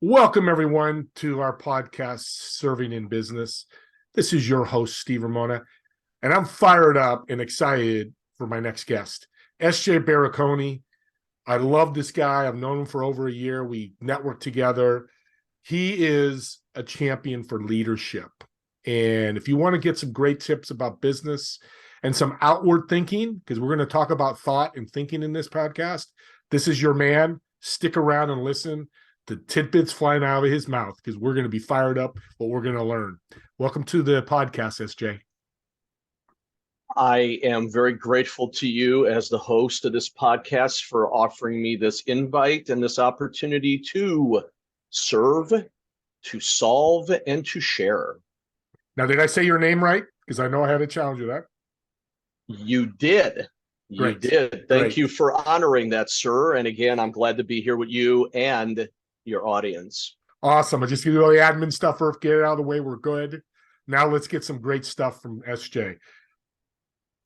Welcome, everyone, to our podcast, Serving in Business. This is your host, Steve Ramona, and I'm fired up and excited for my next guest, S.J. Barakony. I love this guy. I've known him for over a year. We network together. He is a champion for leadership. And if you want to get some great tips about business and some outward thinking, because we're going to talk about thought and thinking in this podcast, this is your man. Stick around and listen. The tidbits flying out of his mouth because we're going to be fired up what we're going to learn. Welcome to the podcast, SJ. I am very grateful to you as the host of this podcast for offering me this invite and this opportunity to serve, to solve, and to share. Now, did I say your name right? Because I know I had a challenge with that. You did. You did. Thank you for honoring that, sir. And again, I'm glad to be here with you and your audience. Awesome. I just give you all the admin stuff first, get it out of the way. We're good. Now let's get some great stuff from SJ.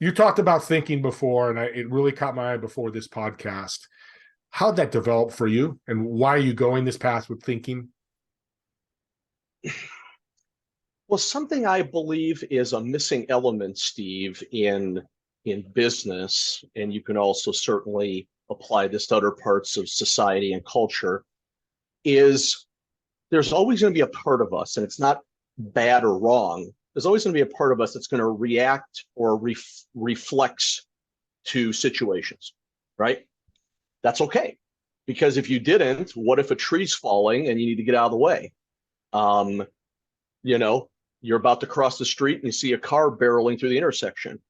You talked about thinking before, and it really caught my eye before this podcast. How'd that develop for you, and why are you going this path with thinking? Well, something I believe is a missing element, Steve, in business, and you can also certainly apply this to other parts of society and culture, is there's always going to be a part of us, and it's not bad or wrong. There's always going to be a part of us that's going to react or reflex to situations, right? That's okay. Because if you didn't, what if a tree's falling and you need to get out of the way? You're about to cross the street and you see a car barreling through the intersection.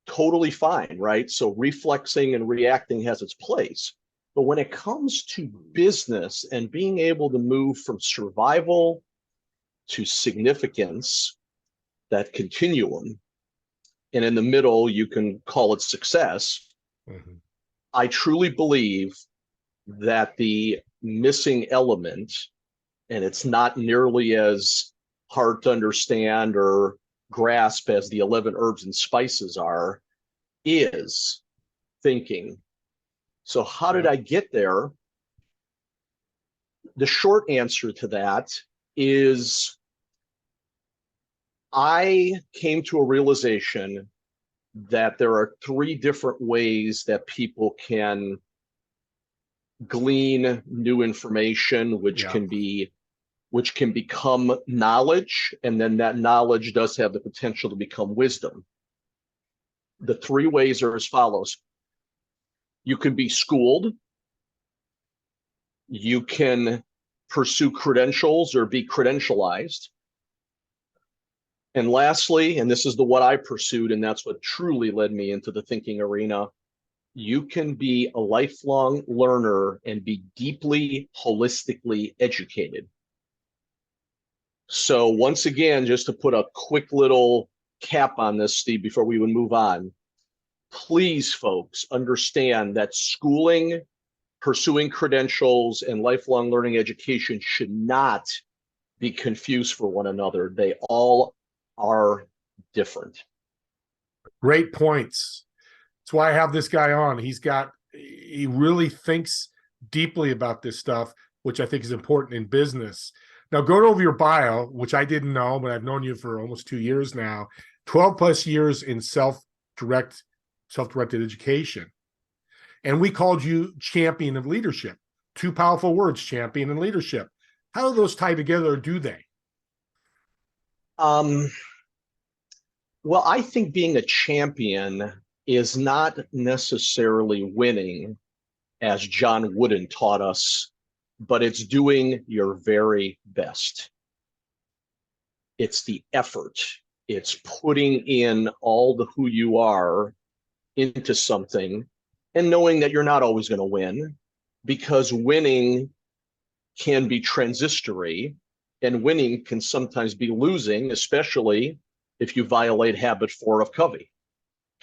Totally fine, right? So reflexing and reacting has its place. But when it comes to business and being able to move from survival to significance, that continuum, and in the middle, you can call it success. Mm-hmm. I truly believe that the missing element, and it's not nearly as hard to understand or grasp as the 11 herbs and spices are, is thinking. So how did I get there? The short answer to that is I came to a realization that there are three different ways that people can glean new information, which can become knowledge, and then that knowledge does have the potential to become wisdom. The three ways are as follows. You can be schooled, you can pursue credentials or be credentialized, and lastly, and this is what I pursued, and that's what truly led me into the thinking arena, you can be a lifelong learner and be deeply, holistically educated. So once again, just to put a quick little cap on this, Steve, before we would move on, please, folks, understand that schooling, pursuing credentials, and lifelong learning education should not be confused for one another. They all are different. Great points. That's why I have this guy on. He really thinks deeply about this stuff, which I think is important in business. Now, go over your bio, which I didn't know, but I've known you for almost 2 years now, 12 plus years in self-directed education. And we called you champion of leadership. Two powerful words, champion and leadership. How do those tie together, or do they? Well, I think being a champion is not necessarily winning, as John Wooden taught us, but it's doing your very best. It's the effort. It's putting in all the who you are into something and knowing that you're not always going to win, because winning can be transitory and winning can sometimes be losing, especially if you violate habit 4 of Covey.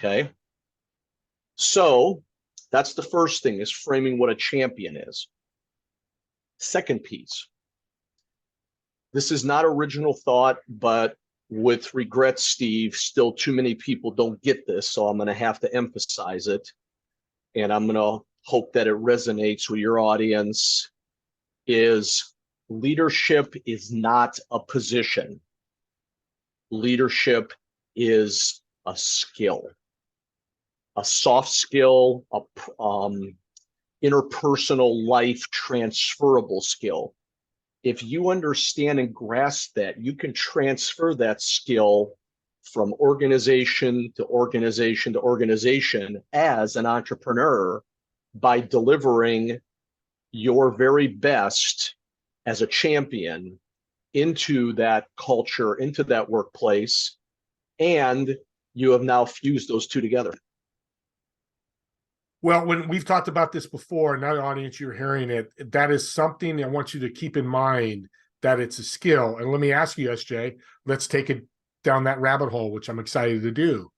Okay. So that's the first thing, is framing what a champion is. Second piece. This is not original thought, but with regret, Steve, still too many people don't get this. So I'm going to have to emphasize it. And I'm going to hope that it resonates with your audience, is Leadership is not a position. Leadership is a skill, a soft skill, a interpersonal life transferable skill. If you understand and grasp that, you can transfer that skill from organization to organization to organization as an entrepreneur by delivering your very best as a champion into that culture, into that workplace, and you have now fused those two together. Well, when we've talked about this before, now, audience, you're hearing it. That is something I want you to keep in mind, that it's a skill. And let me ask you, SJ, let's take it down that rabbit hole, which I'm excited to do.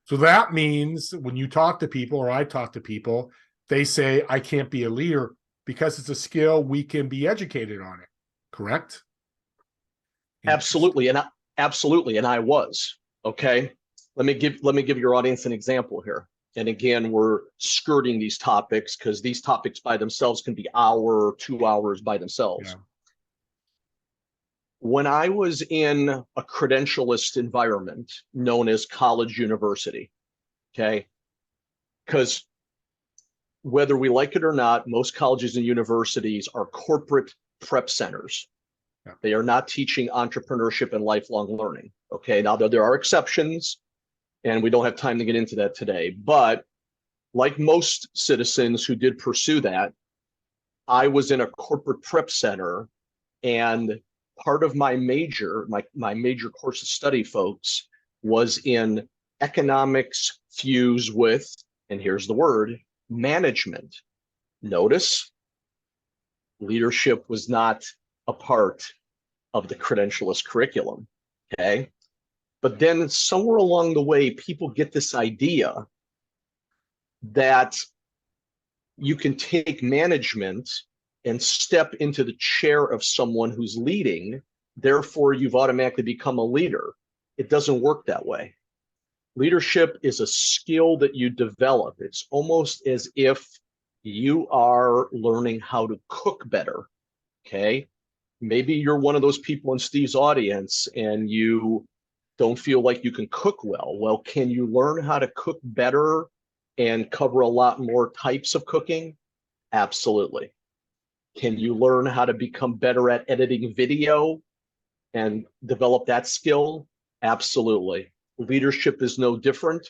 So that means when you talk to people, or I talk to people, they say, I can't be a leader because it's a skill. We can be educated on it. Correct? Absolutely. And I was, okay. Let me give your audience an example here. And again, we're skirting these topics because these topics by themselves can be hour or 2 hours by themselves. Yeah. When I was in a credentialist environment known as college university, okay, because whether we like it or not, most colleges and universities are corporate prep centers. Yeah. They are not teaching entrepreneurship and lifelong learning. Okay, now there are exceptions, and we don't have time to get into that today. But like most citizens who did pursue that, I was in a corporate prep center, and part of my major, my major course of study, folks, was in economics fused with, and here's the word, management. Notice, leadership was not a part of the credentialist curriculum, okay? But then somewhere along the way, people get this idea that you can take management and step into the chair of someone who's leading, therefore you've automatically become a leader. It doesn't work that way. Leadership is a skill that you develop. It's almost as if you are learning how to cook better, okay? Maybe you're one of those people in Steve's audience and you don't feel like you can cook well. Well, can you learn how to cook better and cover a lot more types of cooking? Absolutely. Can you learn how to become better at editing video and develop that skill? Absolutely. Leadership is no different.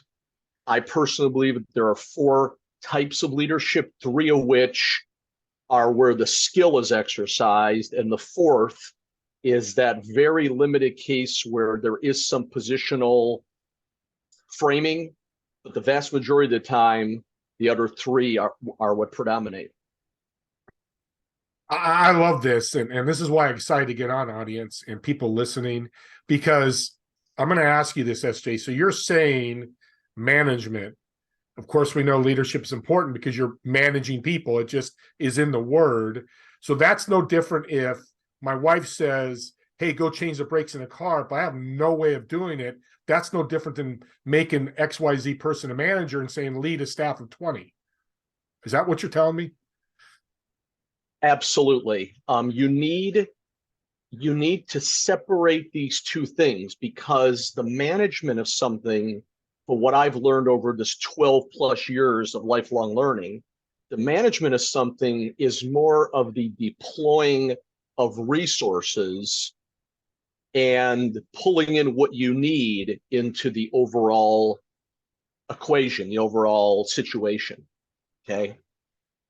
I personally believe that there are 4 types of leadership, 3 of which are where the skill is exercised, and the 4th is that very limited case where there is some positional framing, but the vast majority of the time, the other 3 are what predominate. I love this, and this is why I'm excited to get on, audience and people listening, because I'm going to ask you this, SJ. So you're saying management. Of course, we know leadership is important because you're managing people. It just is in the word. So that's no different if my wife says, hey, go change the brakes in a car, but I have no way of doing it. That's no different than making XYZ person a manager and saying lead a staff of 20. Is that what you're telling me? Absolutely. You need to separate these 2 things, because the management of something, for what I've learned over this 12 plus years of lifelong learning, the management of something is more of the deploying of resources and pulling in what you need into the overall equation, the overall situation, okay?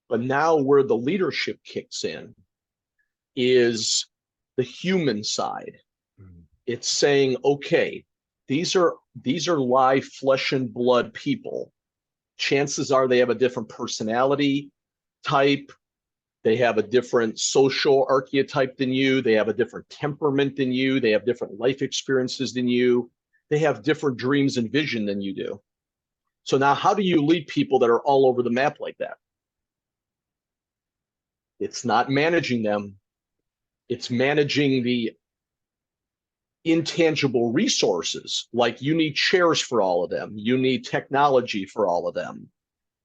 But now where the leadership kicks in is the human side. It's saying, okay, these are live flesh and blood people. Chances are they have a different personality type. They have a different social archetype than you. They have a different temperament than you. They have different life experiences than you. They have different dreams and vision than you do. So now how do you lead people that are all over the map like that? It's not managing them. It's managing the intangible resources. Like, you need chairs for all of them. You need technology for all of them.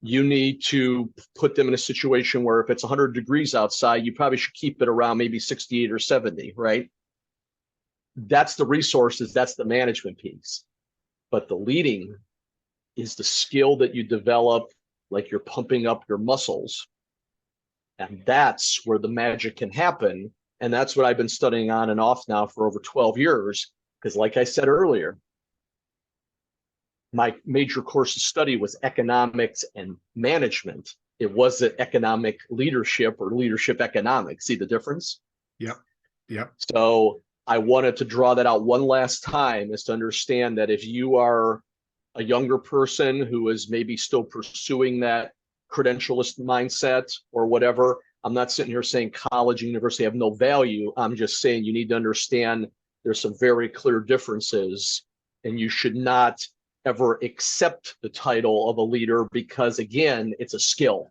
You need to put them in a situation where if it's 100 degrees outside, you probably should keep it around maybe 68 or 70, right? That's the resources, that's the management piece. But the leading is the skill that you develop, like you're pumping up your muscles. And that's where the magic can happen. And that's what I've been studying on and off now for over 12 years. Because like I said earlier, my major course of study was economics and management. It wasn't economic leadership or leadership economics. See the difference? Yep. Yep. So I wanted to draw that out one last time, is to understand that if you are a younger person who is maybe still pursuing that credentialist mindset or whatever, I'm not sitting here saying college and university have no value. I'm just saying you need to understand there's some very clear differences, and you should not ever accept the title of a leader because, again, it's a skill.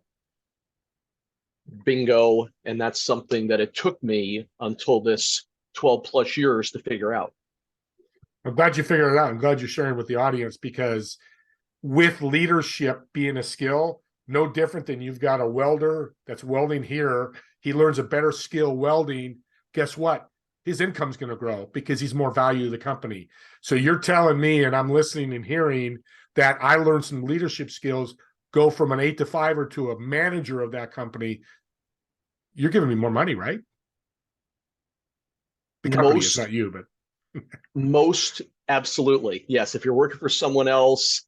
Bingo. And that's something that it took me until this 12 plus years to figure out. I'm glad you figured it out. I'm glad you're sharing with the audience, because with leadership being a skill, no different than you've got a welder that's welding here. He learns a better skill welding. Guess what? His income's going to grow because he's more value to the company. So you're telling me, and I'm listening and hearing, that I learned some leadership skills, go from an 8 to 5 or to a manager of that company. You're giving me more money, right? The company is not you, but most absolutely. Yes. If you're working for someone else,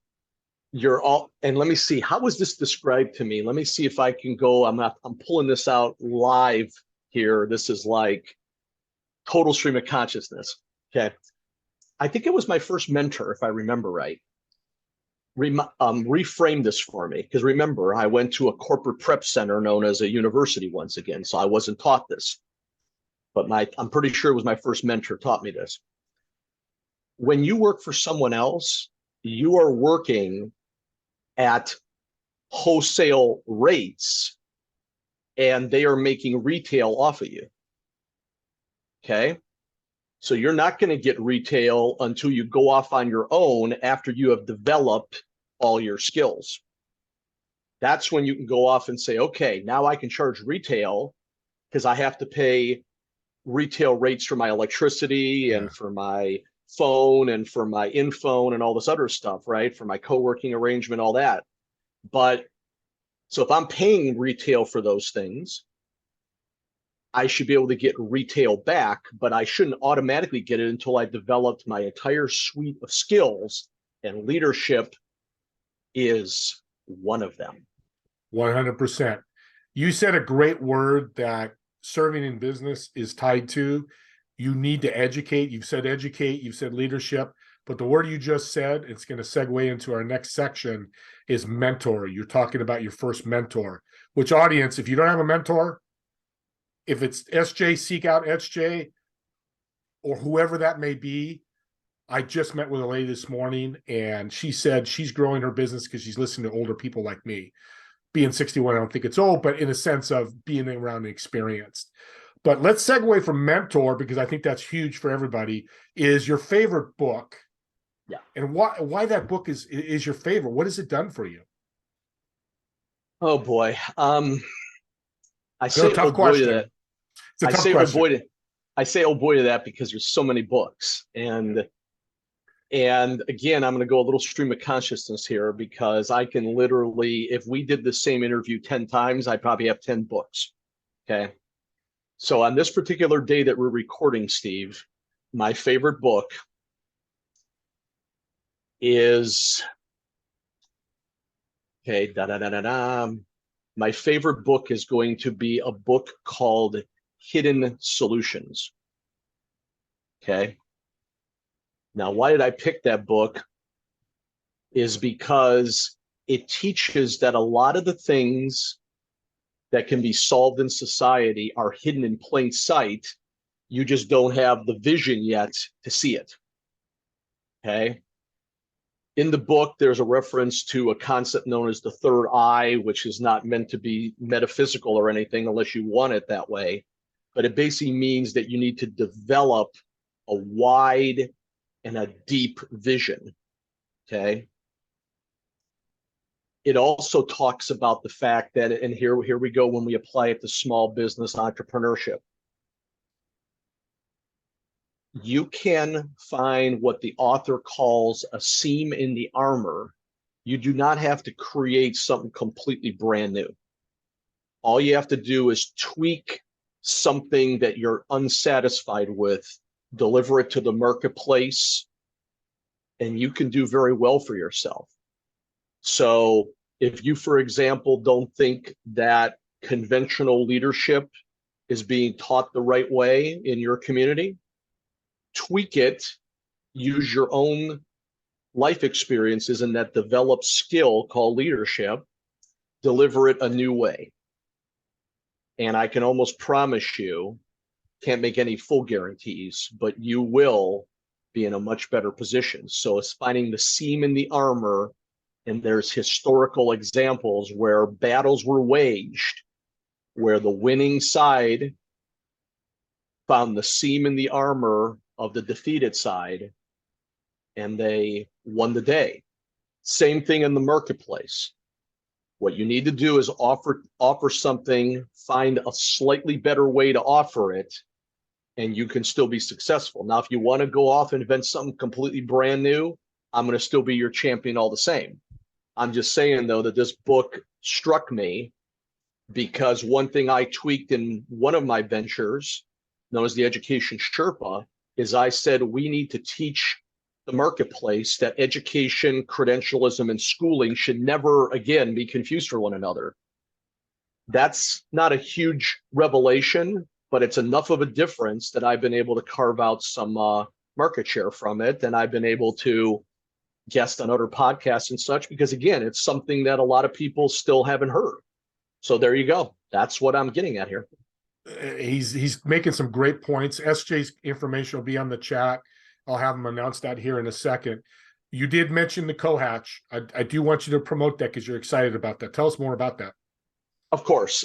you're all, and let me see, how was this described to me? Let me see if I can go. I'm pulling this out live here. This is like total stream of consciousness. Okay. I think it was my first mentor, if I remember right. Reframe this for me, because remember, I went to a corporate prep center known as a university once again, so I wasn't taught this. But I'm pretty sure it was my first mentor taught me this. When you work for someone else, you are working at wholesale rates, and they are making retail off of you. Okay. So you're not going to get retail until you go off on your own after you have developed all your skills. That's when you can go off and say, okay, now I can charge retail because I have to pay retail rates for my electricity and for my phone and for my in-phone and all this other stuff, right? For my co-working arrangement, all that. But so if I'm paying retail for those things, I should be able to get retail back, but I shouldn't automatically get it until I've developed my entire suite of skills, and leadership is one of them. 100%. You said a great word that serving in business is tied to. You need to educate. You've said educate, you've said leadership, but the word you just said, it's going to segue into our next section, is mentor. You're talking about your first mentor, which, audience, if you don't have a mentor, if it's SJ, seek out SJ or whoever that may be. I just met with a lady this morning, and she said she's growing her business because she's listening to older people like me. Being 61, I don't think it's old, but in a sense of being around and experienced. But let's segue from mentor, because I think that's huge for everybody, is your favorite book. Yeah. And why that book is your favorite. What has it done for you? Oh boy. I say say, oh boy to that. It's a tough question. I say, oh boy to that because there's so many books. And again, I'm going to go a little stream of consciousness here, because I can literally, if we did the same interview 10 times, I'd probably have 10 books. Okay. So on this particular day that we're recording, Steve, my favorite book is, okay, my favorite book is going to be a book called Hidden Solutions. Okay. Now, why did I pick that book? Is because it teaches that a lot of the things that can be solved in society are hidden in plain sight. You just don't have the vision yet to see it. Okay. In the book, there's a reference to a concept known as the third eye, which is not meant to be metaphysical or anything unless you want it that way. But it basically means that you need to develop a wide and a deep vision. Okay. it also talks about the fact that, and here we go when we apply it to small business entrepreneurship. You can find what the author calls a seam in the armor. You do not have to create something completely brand new. All you have to do is tweak something that you're unsatisfied with, deliver it to the marketplace, and you can do very well for yourself. So if you, for example, don't think that conventional leadership is being taught the right way in your community, tweak it, use your own life experiences and that developed skill called leadership, deliver it a new way. And I can almost promise you, can't make any full guarantees, but you will be in a much better position. So it's finding the seam in the armor, and there's historical examples where battles were waged, where the winning side found the seam in the armor of the defeated side, and they won the day. Same thing in the marketplace. What you need to do is offer something, find a slightly better way to offer it, and you can still be successful. Now, if you want to go off and invent something completely brand new, I'm going to still be your champion all the same. I'm just saying, though, that this book struck me because one thing I tweaked in one of my ventures, known as the Education Sherpa, is I said we need to teach the marketplace that education, credentialism, and schooling should never again be confused for one another. That's not a huge revelation, but it's enough of a difference that I've been able to carve out some market share from it, and I've been able to guest on other podcasts and such, because again, it's something that a lot of people still haven't heard. So there you go. That's what I'm getting at here. He's making some great points. SJ's information will be on the chat. I'll have him announce that here in a second. You did mention the co-hatch. I do want you to promote that because you're excited about that. Tell us more about that. Of course.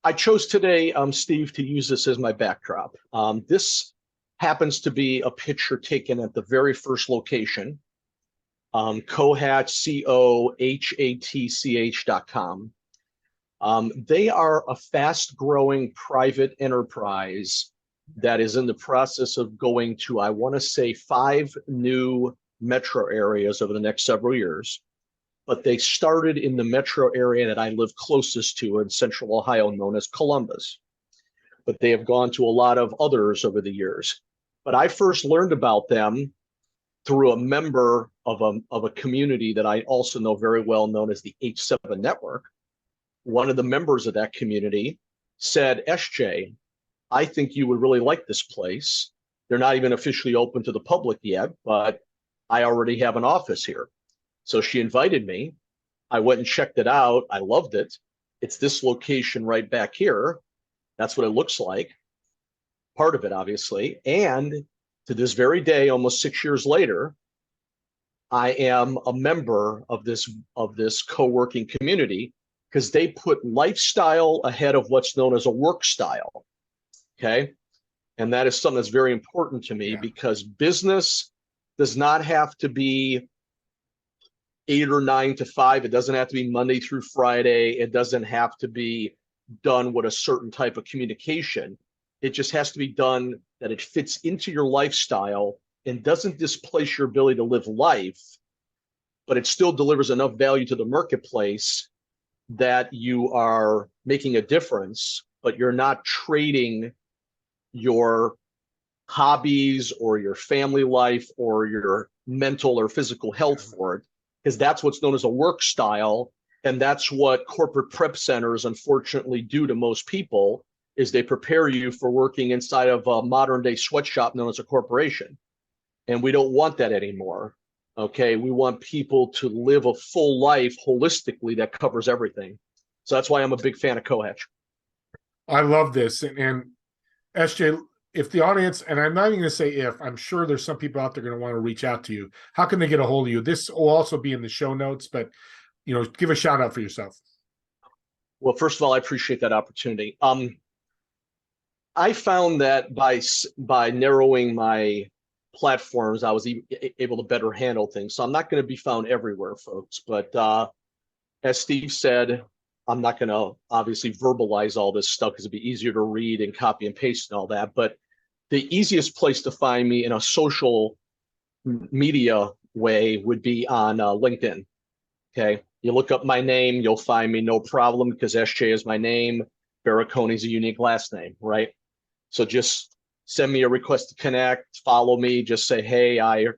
I chose today, Steve, to use this as my backdrop. This happens to be a picture taken at the very first location, cohatch, cohatch.com. They are a fast-growing private enterprise that is in the process of going to, I want to say, 5 new metro areas over the next several years. But they started in the metro area that I live closest to in Central Ohio, known as Columbus. But they have gone to a lot of others over the years. But I first learned about them through a member of a community that I also know very well, known as the H7 Network. One of the members of that community said, SJ, I think you would really like this place. They're not even officially open to the public yet, but I already have an office here. So she invited me. I went and checked it out. I loved it. It's this location right back here. That's what it looks like. Part of it, obviously. And to this very day, almost 6 years later, I am a member of this co-working community because they put lifestyle ahead of what's known as a work style. Okay. And that is something that's very important to me because business does not have to be 8 or 9 to 5. It doesn't have to be Monday through Friday. It doesn't have to be done with a certain type of communication. It just has to be done that it fits into your lifestyle and doesn't displace your ability to live life, but it still delivers enough value to the marketplace that you are making a difference, but you're not trading your hobbies or your family life or your mental or physical health for it, because that's what's known as a work style. And that's what corporate prep centers unfortunately do to most people, is they prepare you for working inside of a modern day sweatshop known as a corporation. And we don't want that anymore. Okay, we want people to live a full life holistically that covers everything. So that's why I'm a big fan of Cohatch. I love this. And SJ, if the audience, and I'm not even going to say if, I'm sure there's some people out there going to want to reach out to you. How can they get a hold of you? This will also be in the show notes, but give a shout out for yourself. Well, first of all, I appreciate that opportunity. I found that by narrowing my platforms, I was able to better handle things. So I'm not going to be found everywhere, folks, but as Steve said, I'm not going to obviously verbalize all this stuff because it'd be easier to read and copy and paste and all that. But the easiest place to find me in a social media way would be on LinkedIn. Okay. You look up my name, you'll find me no problem because SJ is my name. Barakony is a unique last name, right? So just send me a request to connect, follow me, just say, hey, I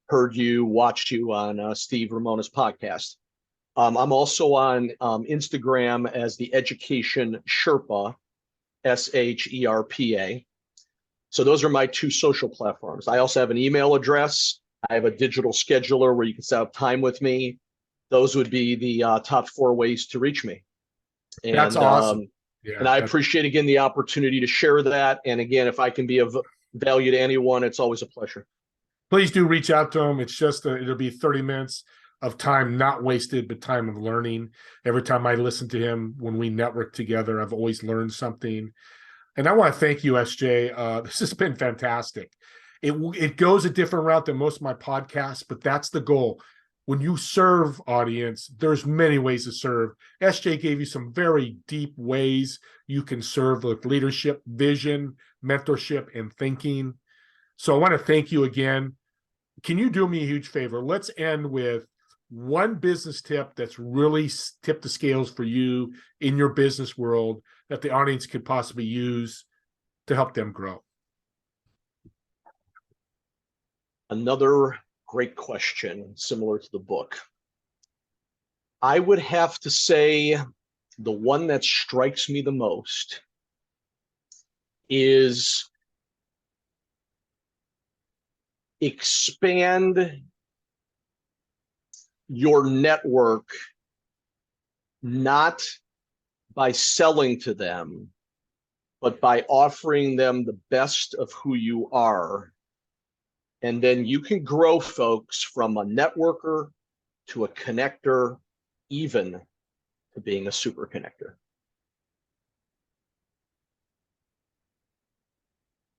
heard you, watched you on Steve Ramona's podcast. I'm also on Instagram as the Education Sherpa, SHERPA. So those are my two social platforms. I also have an email address. I have a digital scheduler where you can set up time with me. Those would be the top 4 ways to reach me. And, That's awesome. And I appreciate, again, the opportunity to share that. And again, if I can be of value to anyone, it's always a pleasure. Please do reach out to him. It's just, it'll be 30 minutes of time not wasted, but time of learning. Every time I listen to him, when we network together, I've always learned something. And I want to thank you, SJ. This has been fantastic. It goes a different route than most of my podcasts, but that's the goal. When you serve audience, there's many ways to serve. SJ gave you some very deep ways you can serve, like leadership, vision, mentorship, and thinking. So I want to thank you again. Can you do me a huge favor? Let's end with one business tip that's really tipped the scales for you in your business world that the audience could possibly use to help them grow. Another great question, similar to the book. I would have to say the one that strikes me the most is expand your network, not by selling to them, but by offering them the best of who you are. And then you can grow folks from a networker to a connector, even to being a super connector.